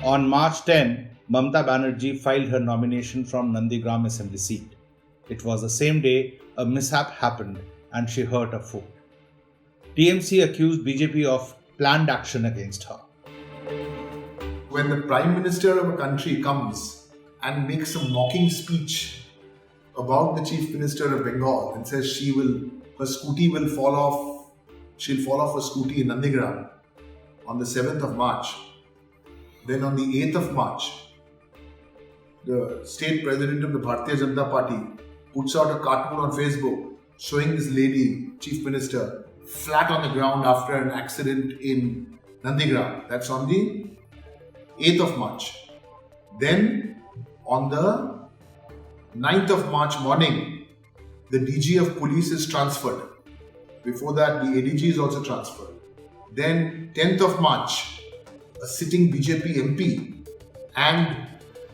On March 10, Mamata Banerjee filed her nomination from Nandigram Assembly seat. It was the same day a mishap happened and she hurt a foot. TMC accused BJP of planned action against her. When the Prime Minister of a country comes and makes a mocking speech about the Chief Minister of Bengal and says her scooty will fall off, she'll fall off her scooty in Nandigram on the 7th of March. Then on the 8th of March, the state president of the Bharatiya Janata Party puts out a cartoon on Facebook showing this lady, Chief Minister, flat on the ground after an accident in Nandigram. That's on the 8th of March. Then on the 9th of March morning, the DG of police is transferred. Before that, the ADG is also transferred. Then 10th of March, a sitting BJP MP and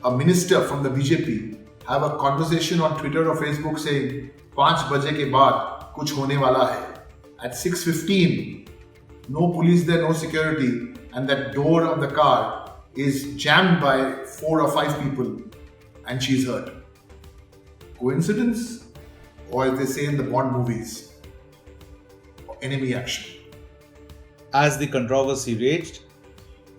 a minister from the BJP have a conversation on Twitter or Facebook saying 5 baje ke baad kuch hone wala hai. At 6:15, no police there, no security, and that door of the car is jammed by 4 or 5 people and she's hurt. Coincidence? Or as they say in the Bond movies, enemy action. As the controversy raged,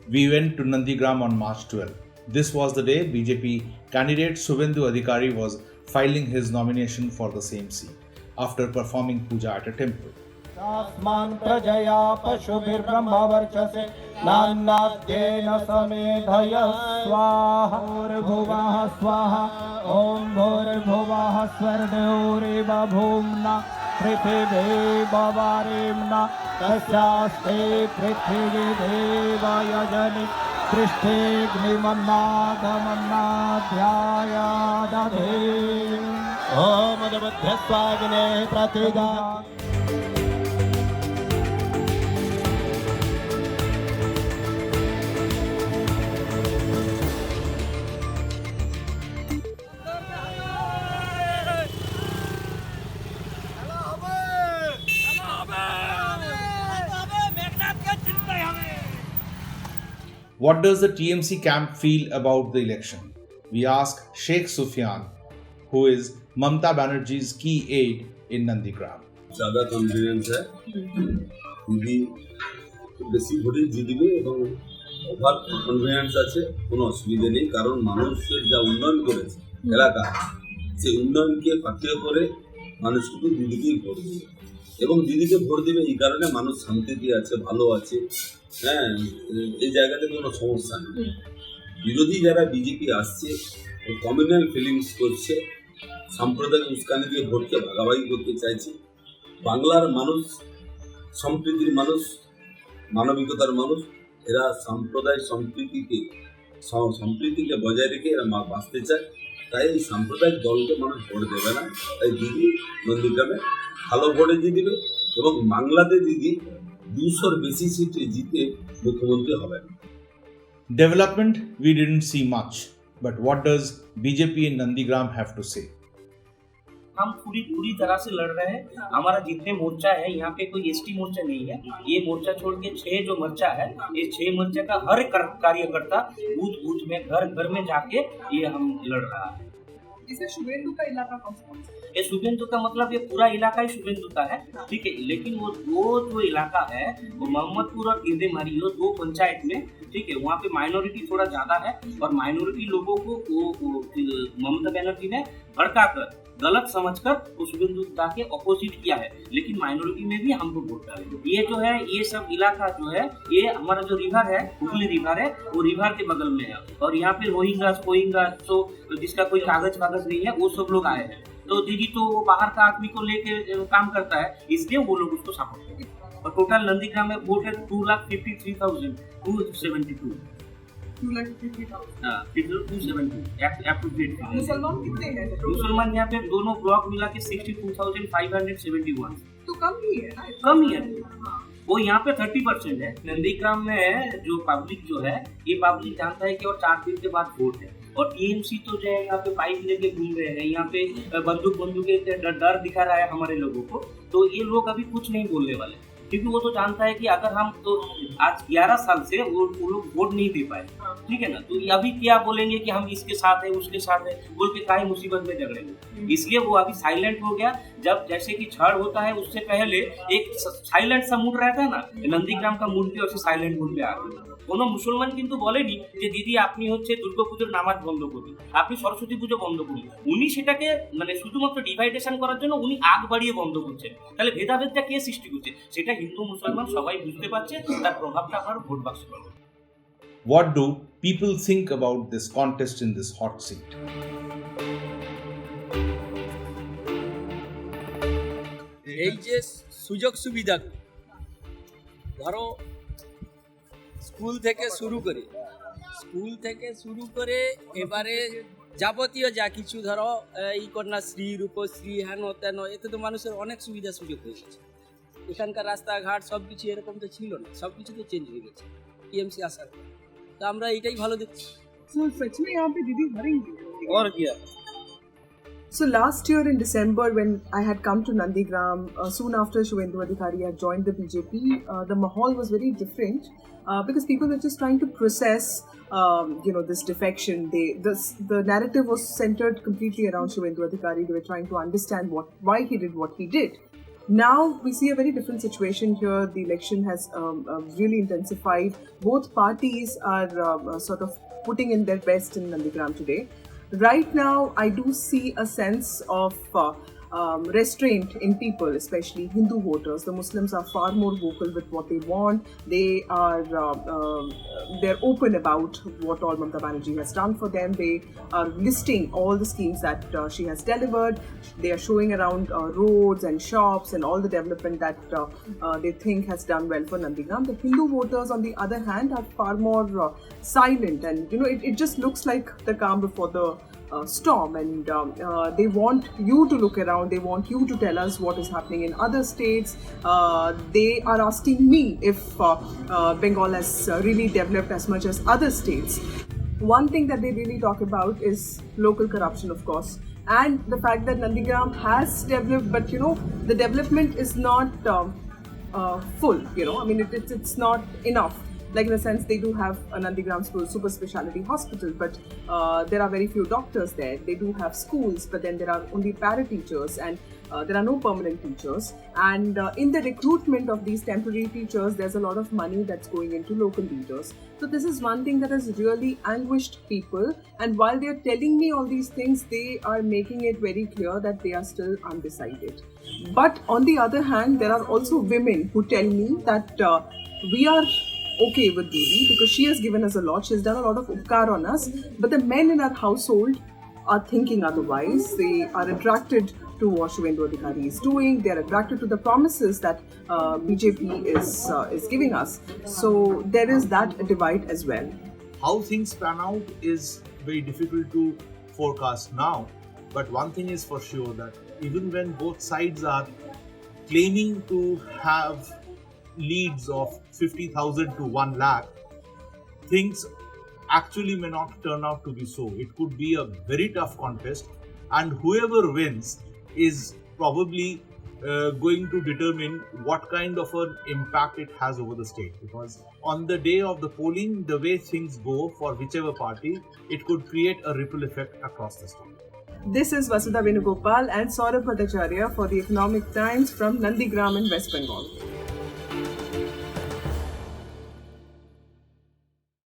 we went to Nandigram on March 12. This was the day BJP candidate Subhendu Adhikari was filing his nomination for the same seat after performing puja at a temple. Tasman prajaya pashubirbrahmavarchase nannatyena samedhaya swaha bhuvah swaha om bhurbhuvah swarnyoreva bhumna prithivee bhavarimna tasyaste prithivee devaya jani कृष्णेग्निमन्नादमन्नाध्यायादधे ॐ मदबध्यस्वाग्ने प्रतिदा. What does the TMC camp feel about the election? We ask Sheikh Sufyan, who is Mamata Banerjee's key aide in Nandigram. ज़्यादा confidence है दीदी বেশি ভোটে জিতবে এবং ওভার কনফিডেন্স আছে, কোনো অসুবিধা নেই, কারণ মানুষের যা উন্নয়ন করেছে এলাকা সেই উন্নয়নকে পাথেয় করে মানুষ কিন্তু দিদিকেই ভোট দেবে এবং দিদিকে ভোট দেবে এই কারণে মানুষ শান্তিতে আছে, ভালো আছে। হ্যাঁ, এই জায়গাতে কোনো সমস্যা নেই। বিরোধী যারা বিজেপি আসছে কমিউনাল ফিলিংস করছে, সাম্প্রদায়িক উস্কানি দিয়ে ভোটকে ভাগাভাগি করতে চাইছে। বাংলার মানুষ সম্প্রীতির মানুষ, মানবিকতার মানুষ, এরা সাম্প্রদায়িক সম্প্রীতিকে বজায় রেখে এরা বাঁচতে চায়। তাই এই সাম্প্রদায়িক দলকে মানুষ ভোট দেবে না। তাই দিদি নন্দীগ্রামে ভালো ভোটে জিতবে এবং বাংলাতে দিদি 200-র বেশি সিটে জিতে মুখ্যমন্ত্রী হবেন। Development we didn't see much, but what does BJP in Nandigram have to say? हम पूरी तरह से लड़ रहे हैं। हमारा जितने मोर्चा है यहाँ पे कोई एसटी मोर्चा नहीं है। ये मोर्चा छोड़ के 6 जो मोर्चा है, ये 6 मोर्चा का हर कार्यकर्ता बूथ में घर में जाके ये हम लड़ रहा है। इसे शुभेंदु का इलाका कौन सा? ये शुभेंदु का मतलब ये पूरा इलाका ही शुभेंदु का है, ठीक है। लेकिन वो 2 जो इलाका है वो मोहम्मदपुर और गिरदेमारी 2 पंचायत में, ठीक है, वहाँ पे माइनॉरिटी थोड़ा ज्यादा है और माइनॉरिटी लोगों को ममता बनर्जी ने भड़का कर गलत समझकर वो शुभेंदु के अपोजिट किया है। लेकिन माइनॉरिटी में भी हमको वोट डाले। ये जो है ये सब इलाका जो है ये हमारा जो रिवर है, हुगली रिवर है, वो रिवर के बगल में है और यहाँ पे रोहिंगा तो जिसका कोई कागज नहीं है वो सब लोग आए हैं। तो दीदी तो वो बाहर का आदमी को लेके काम करता है, इसलिए वो लोग उसको सपोर्ट करते हैं। और टोटल नंदीग्राम में वोट है 2,53,272। 2,53,270 मुसलमान कितने हैं? मुसलमान यहाँ पे दोनों ब्लॉक मिला के 62,571। तो कम ही है ना? कम ही है। वो यहाँ पे 30% है। नंदीग्राम में जो पब्लिक जो है ये पब्लिक जानता है कि और 4 दिन के बाद वोट है। और टीएमसी तो जो है यहाँ पे पाइप लेके घूम रहे हैं, यहाँ पे बंदूक डर दिखा रहा है हमारे लोगों को। तो ये लोग अभी कुछ नहीं बोलने वाले, क्योंकि वो तो जानता है कि अगर हम तो आज 11 साल से वो लोग वोट नहीं दे पाए, ठीक है ना। तो अभी क्या बोलेंगे कि हम इसके साथ है उसके साथ है बोल के काहे मुसीबत में झगड़ेंगे, इसलिए वो अभी साइलेंट हो गया। जब जैसे कि छड़ होता है उससे पहले एक साइलेंट सा मूड रहता है ना, नंदीग्राम का मूड के वैसे साइलेंट मूड पे आ गया। কোনো মুসলমান কিন্তু বলেনি যে দিদি আপনি হচ্ছে দুর্গাপুজোর নামাজ বন্ধ করুন, আপনি সরস্বতী পুজো বন্ধ করুন। উনি সেটাকে মানে শুধুমাত্র ডিভাইডেশন করার জন্য উনি আগ বাড়িয়ে বন্ধ করছেন। তাহলে ভেদাভেদটা কে সৃষ্টি করছে সেটা হিন্দু মুসলমান সবাই বুঝতে পারছে, তার প্রভাবটা আপনার ভোট বাক্সে পড়বে। What do people think about this contest in this hot seat? এই যে সুযোগ সুবিধা, ধরো স্কুল থেকে শুরু করে এবারে যাবতীয় যা কিছু ধরো এই কন্যাশ্রী রূপশ্রী হেন তেন, এতে তো মানুষের অনেক সুবিধা সুযোগ হয়ে গেছে। এখানকার রাস্তাঘাট সব কিছু এরকম তো ছিল না, সব কিছু তো চেঞ্জ হয়ে গেছে টিএমসি আসার পর। তো আমরা এইটাই ভালো দেখছি। So सच में यहाँ पे दीदी हारेंगी। और क्या। So last year in December, when I had come to Nandigram, soon after Shubhendu Adhikari had joined the BJP, the mahal was very different because people were just trying to process, this defection. The narrative was centered completely around Shubhendu Adhikari. They were trying to understand why he did what he did. Now we see a very different situation here. The election has really intensified. Both parties are sort of putting in their best in Nandigram today. Right now, I do see a sense of restraint in people, especially Hindu voters. The Muslims are far more vocal with what they want. They're open about what all Mamata Banerjee has done for them. They are listing all the schemes that she has delivered. They are showing around roads and shops and all the development that they think has done well for Nandigram. The Hindu voters, on the other hand, are far more silent, and it just looks like the calm before the storm, and they want you to look around. They want you to tell us what is happening in other states. They are asking me if Bengal has really developed as much as other states. One thing that they really talk about is local corruption, of course, and the fact that Nandigram has developed, but the development is not full. I mean, it's not enough. Like, in a sense, they do have a Nandigram super speciality hospital, but there are very few doctors there. They do have schools, but then there are only para teachers, and there are no permanent teachers. And in the recruitment of these temporary teachers, there's a lot of money that's going into local leaders. So this is one thing that has really anguished people. And while they're telling me all these things, they are making it very clear that they are still undecided. But on the other hand, there are also women who tell me that we are okay with Didi because she has given us a lot. She has done a lot of upkar on us. But the men in our household are thinking otherwise. They are attracted to what Shubhendu Adhikari is doing. They are attracted to the promises that BJP is giving us. So there is that divide as well. How things pan out is very difficult to forecast now. But one thing is for sure, that even when both sides are claiming to have leads of 50,000 to 1 lakh, things actually may not turn out to be so. It could be a very tough contest, and whoever wins is probably going to determine what kind of an impact it has over the state, because on the day of the polling, the way things go for whichever party, it could create a ripple effect across the state. This is Vasudha Venugopal and Saurabh Bhattacharya for the Economic Times from Nandigram in West Bengal.